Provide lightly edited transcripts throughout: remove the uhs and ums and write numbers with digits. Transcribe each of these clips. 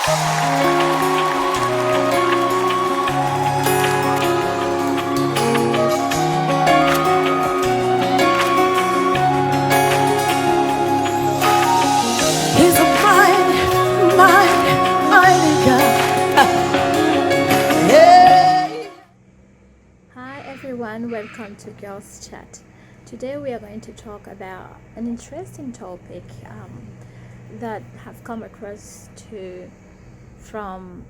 He's a mighty God. Hey. Hi everyone, welcome to Girls Chat. Today we are going to talk about an interesting topic that have come across from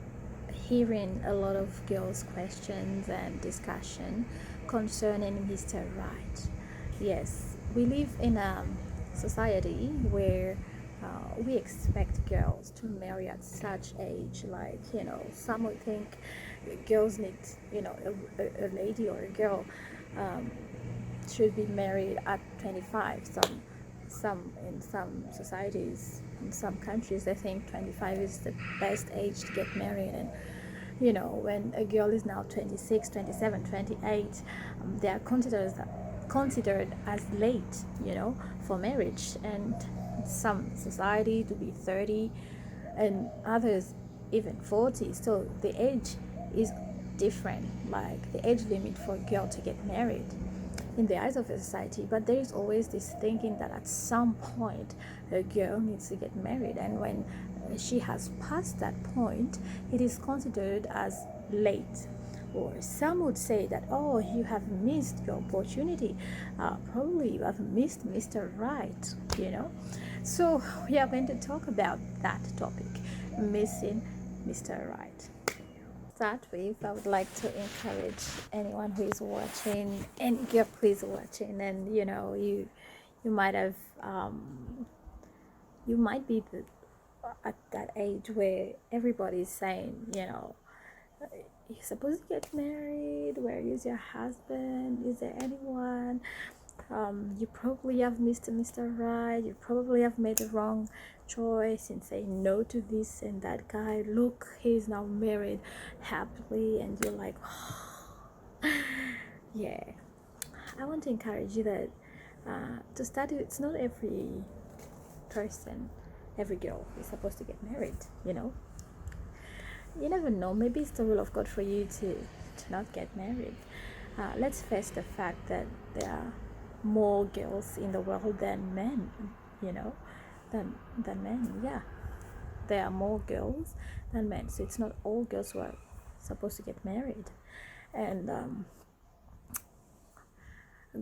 hearing a lot of girls' questions and discussion concerning Mr. Right. Yes, we live in a society where we expect girls to marry at such age. Like, some would think girls need, a lady or a girl um, should be married at 25. In some societies, in some countries, they think 25 is the best age to get married. And when a girl is now 26, 27, 28, they are considered as late, for marriage. And some society to be 30, and others even 40. So the age is different, like the age limit for a girl to get married in the eyes of the society. But there is always this thinking that at some point a girl needs to get married, and when she has passed that point, it is considered as late. Or some would say that, oh, you have missed your opportunity. Probably you have missed Mr. Right, So we are going to talk about that topic, missing Mr. Right. Start with, I would like to encourage anyone who is watching, any girl who is watching, and you might have you might be at that age where everybody is saying, you're supposed to get married. Where is your husband? Is there anyone? You probably have missed Mr. Right. You probably have made the wrong choice in saying no to this and that guy. Look, he's now married happily, and you're like, oh. Yeah. I want to encourage you that to start with, it's not every person, every girl is supposed to get married. You never know. Maybe it's the will of God for you to not get married. Let's face the fact that there are more girls in the world than men, than men. Yeah, there are more girls than men. So it's not all girls who are supposed to get married. And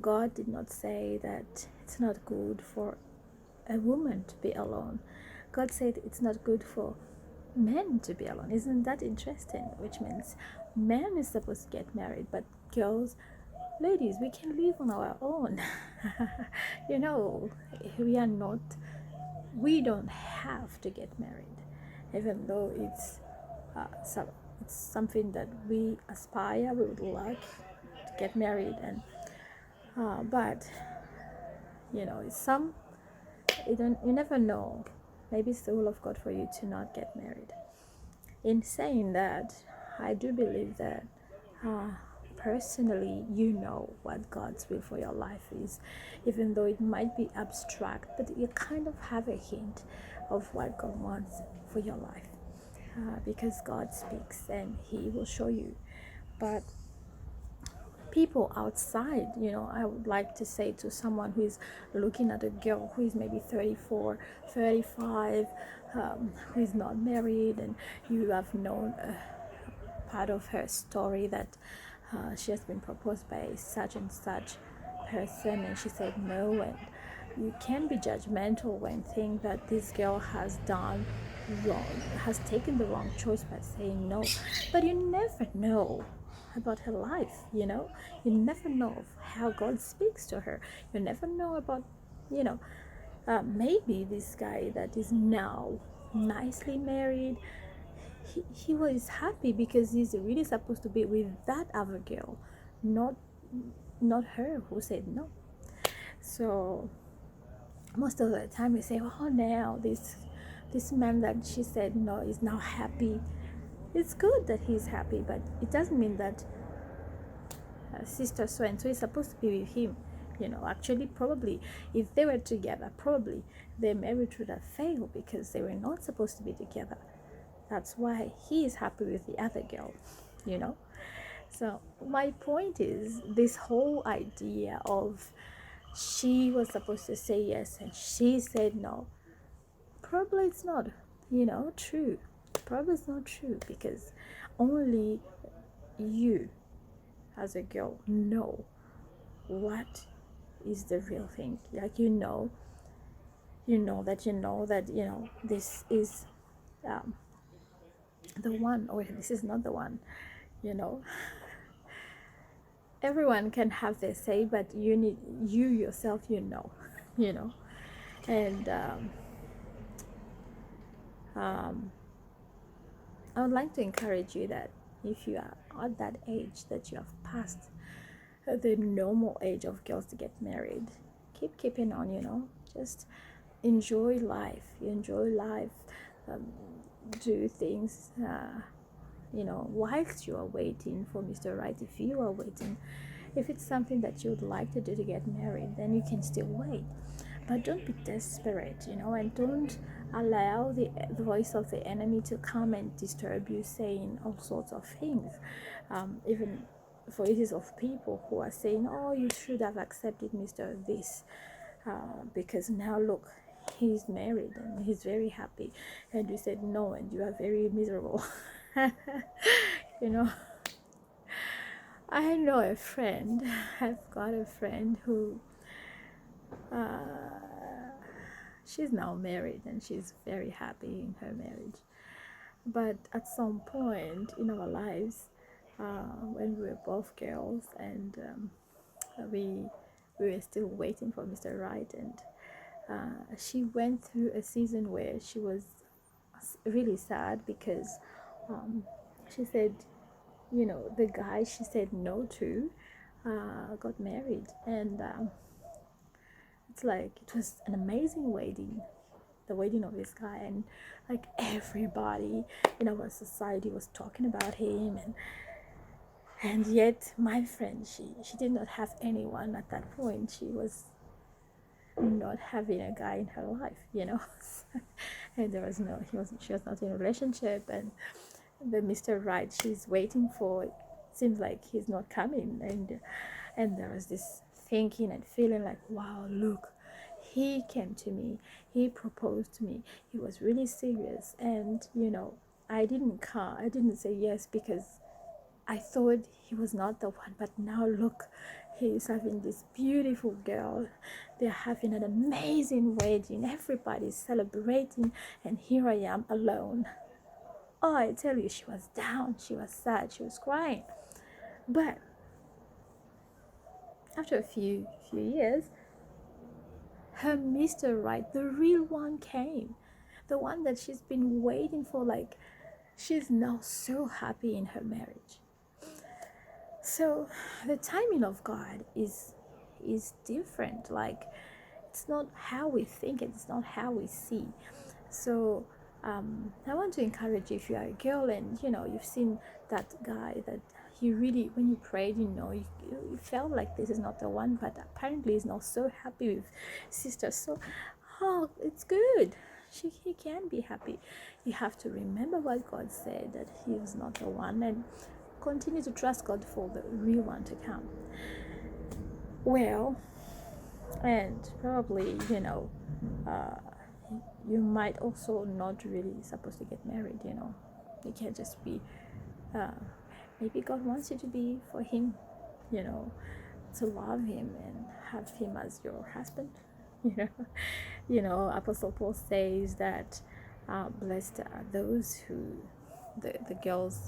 God did not say that it's not good for a woman to be alone. God said it's not good for men to be alone. Isn't that interesting? Which means men is supposed to get married, but girls, ladies, we can live on our own. We don't have to get married, even though it's something that we aspire, we would like to get married. And but you never know. Maybe it's the will of God for you to not get married. In saying that, I do believe that personally, what God's will for your life is, even though it might be abstract, but you kind of have a hint of what God wants for your life, because God speaks and He will show you. But people outside, I would like to say to someone who is looking at a girl who is maybe 34, 35, who is not married, and you have known part of her story that she has been proposed by such and such person and she said no, and you can be judgmental when think that this girl has done wrong, has taken the wrong choice by saying no. But you never know about her life. You never know how God speaks to her. You never know about maybe this guy that is now nicely married, he was happy because he's really supposed to be with that other girl, not her who said no. So most of the time we say, oh, now this man that she said no is now happy. It's good that he's happy, but it doesn't mean that sister so and so is supposed to be with him. Actually, probably if they were together, probably their marriage would have failed because they were not supposed to be together. That's why he is happy with the other girl, you know. So my point is this whole idea of she was supposed to say yes and she said no. Probably it's not, true. Probably it's not true because only you as a girl know what is the real thing. Like you know that this is um, the one, or this is not the one. You know, everyone can have their say, but you yourself, you know. And um, I would like to encourage you that if you are at that age that you have passed the normal age of girls to get married, keeping on, just enjoy life. You enjoy life, um, do things, whilst you are waiting for Mr. Right. If you are waiting, if it's something that you would like to do to get married, then you can still wait. But don't be desperate, and don't allow the voice of the enemy to come and disturb you, saying all sorts of things. Even voices of people who are saying, oh, you should have accepted Mr. This, because now look, he's married and he's very happy, and you said no and you are very miserable. you know I know a friend. I've got a friend who she's now married and she's very happy in her marriage. But at some point in our lives, when we were both girls and we were still waiting for Mr. Right, and she went through a season where she was really sad because she said, the guy she said no to got married, and it's like it was an amazing wedding, the wedding of this guy, and like everybody in our society was talking about him, and yet my friend, she did not have anyone at that point. She was not having a guy in her life. And there was no she was not in a relationship, and the Mr. Right she's waiting for, it seems like he's not coming, and there was this thinking and feeling like, wow, look, he came to me, he proposed to me, he was really serious, and I didn't say yes because I thought he was not the one, but now look, he's having this beautiful girl, they're having an amazing wedding, everybody's celebrating, and here I am alone. Oh, I tell you, she was down, she was sad, she was crying. But after a few years, her Mr. Right, the real one, came. The one that she's been waiting for. Like, she's now so happy in her marriage. So the timing of God is different. Like, it's not how we think, it's not how we see. So I want to encourage you, if you are a girl and you've seen that guy that you really, when you prayed, you felt like this is not the one, but apparently he's not so happy with sister. So, oh, it's good. He can be happy. You have to remember what God said, that he was not the one, and continue to trust God for the real one to come. Well, and probably, you might also not really supposed to get married. You can't just be maybe God wants you to be for him, to love him and have him as your husband. Apostle Paul says that blessed are those who the girls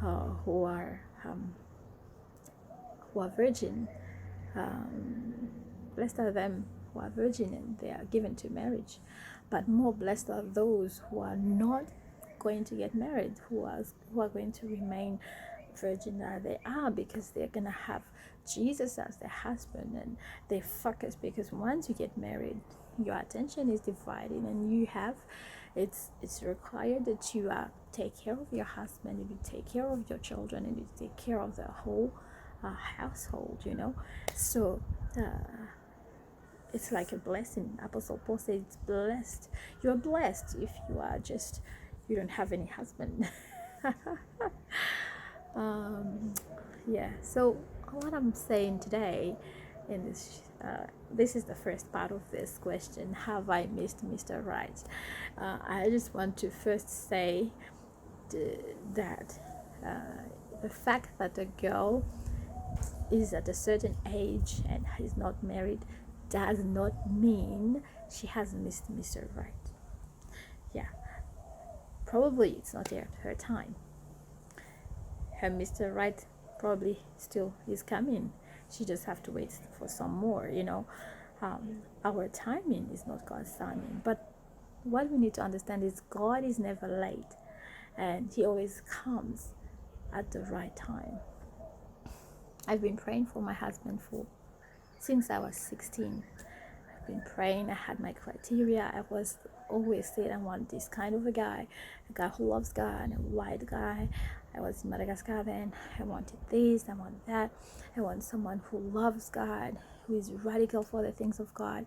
who are virgin. Blessed are them who are virgin and they are given to marriage, but more blessed are those who are not going to get married, who are going to remain virgin as they are, because they're gonna have Jesus as their husband, and they focus, because once you get married, your attention is divided, and it's required that you take care of your husband, and you take care of your children, and you take care of the whole household. So it's like a blessing. Apostle Paul says it's blessed. You're blessed if you are just you don't have any husband. um, yeah, so what I'm saying today in this is the first part of this question: have I missed Mr. Right? I just want to first say that the fact that a girl is at a certain age and is not married does not mean she has missed Mr. Right. Yeah, probably it's not yet her time. Her Mr. Right probably still is coming. She just have to wait for some more. Our timing is not God's timing, but what we need to understand is God is never late, and He always comes at the right time. I've been praying for my husband since I was 16. I've been praying. I had my criteria. I was always saying I want this kind of a guy who loves God, a white guy. I was in Madagascar then. I wanted this, I want that. I want someone who loves God, who is radical for the things of God.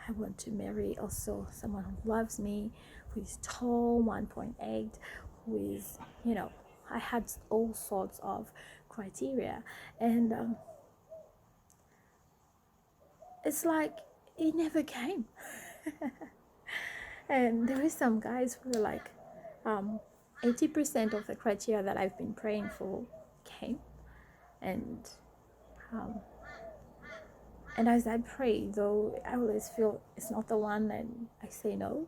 I want to marry also someone who loves me, who is tall, 1.8, who is, I had all sorts of criteria. And it's like it never came. And there is some guys who are like 80% of the criteria that I've been praying for came. And as I pray, though, I always feel it's not the one, and I say no.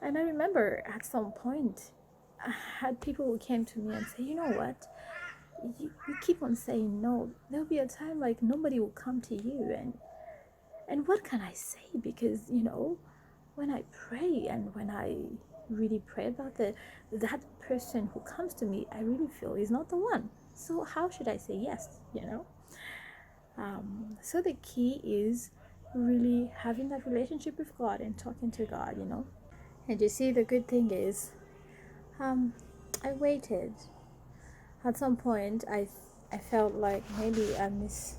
And I remember at some point I had people who came to me and say, you know what, you keep on saying no, there'll be a time like nobody will come to you. And what can I say? Because when I pray and when I really pray about that person who comes to me, I really feel is not the one. So how should I say yes? So the key is really having that relationship with God and talking to God. And you see, the good thing is, I waited. At some point, I felt like maybe I missed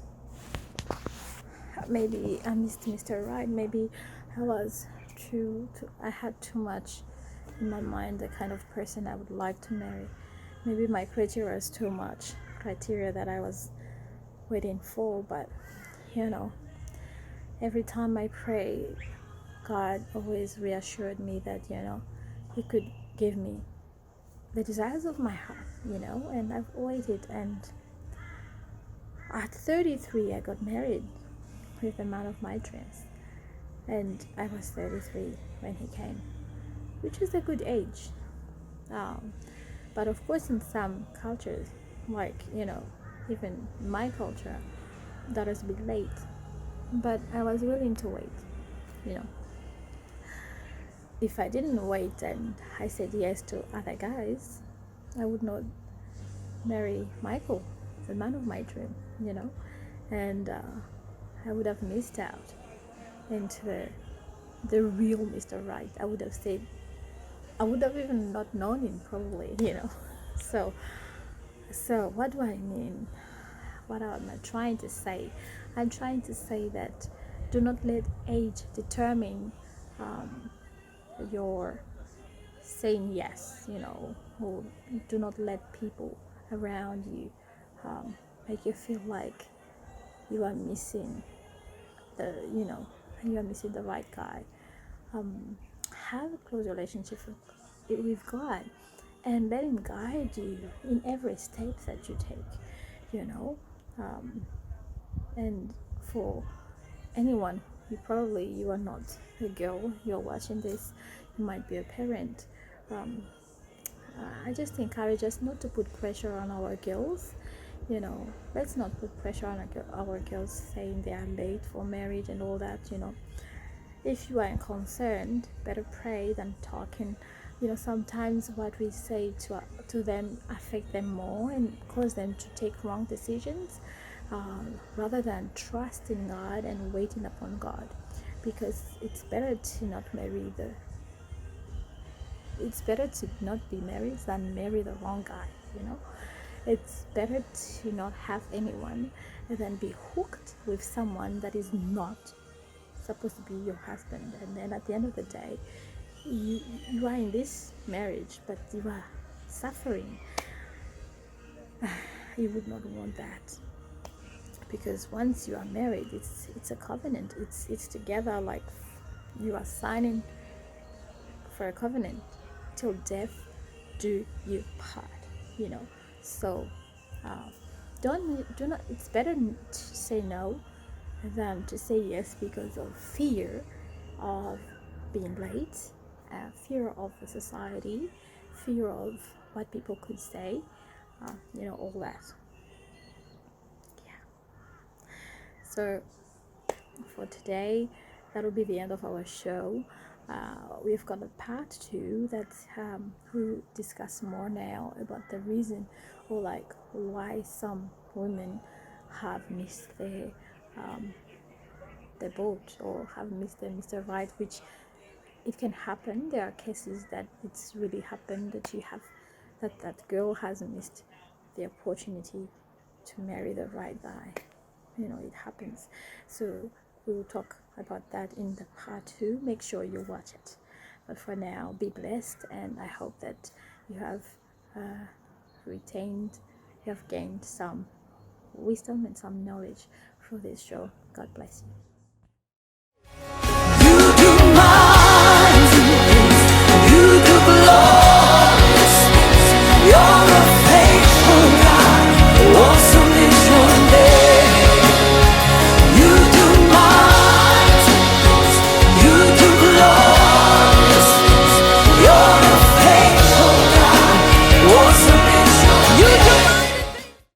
Mr. Right. Maybe I had too much in my mind, the kind of person I would like to marry. Maybe my criteria was too much criteria that I was waiting for. But every time I pray, God always reassured me that He could give me the desires of my heart. And I've waited, and at 33 I got married with the man of my dreams, and I was 33 when he came, which is a good age. But of course, in some cultures, like even my culture, that was a bit late. But I was willing to wait. If I didn't wait and I said yes to other guys, I would not marry Michael, the man of my dream. And I would have missed out into the real Mr. Right. I would have even not known him probably. So what do I mean? What am I trying to say? I'm trying to say that do not let age determine your saying yes, or do not let people around you make you feel like you are missing the right guy. Have a close relationship with God, and let Him guide you in every step that you take. And for anyone, you are not a girl, you're watching this, you might be a parent. I just encourage us not to put pressure on our girls. Let's not put pressure on our girls saying they are late for marriage and all that. If you are concerned, better pray than talking. Sometimes what we say to them affect them more and cause them to take wrong decisions, rather than trusting God and waiting upon God. Because it's better to not be married than marry the wrong guy. It's better to not have anyone than be hooked with someone that is not supposed to be your husband, and then at the end of the day you are in this marriage, but you are suffering. You would not want that, because once you are married, it's a covenant. It's together, like you are signing for a covenant till death do you part. You know, so uh, do not. It's better to say no than to say yes because of fear of being late, fear of the society, fear of what people could say, all that. Yeah. So for today, that'll be the end of our show. We've got a part two that we discuss more now about the reason, or like why some women have missed their boat, or have missed their ride, which it can happen. There are cases that it's really happened, that you have that girl has missed the opportunity to marry the right guy. It happens. So we will talk about that in the part two. Make sure you watch it. But for now, be blessed, and I hope that you have uh, retained, you have gained some wisdom and some knowledge through this show. God bless you.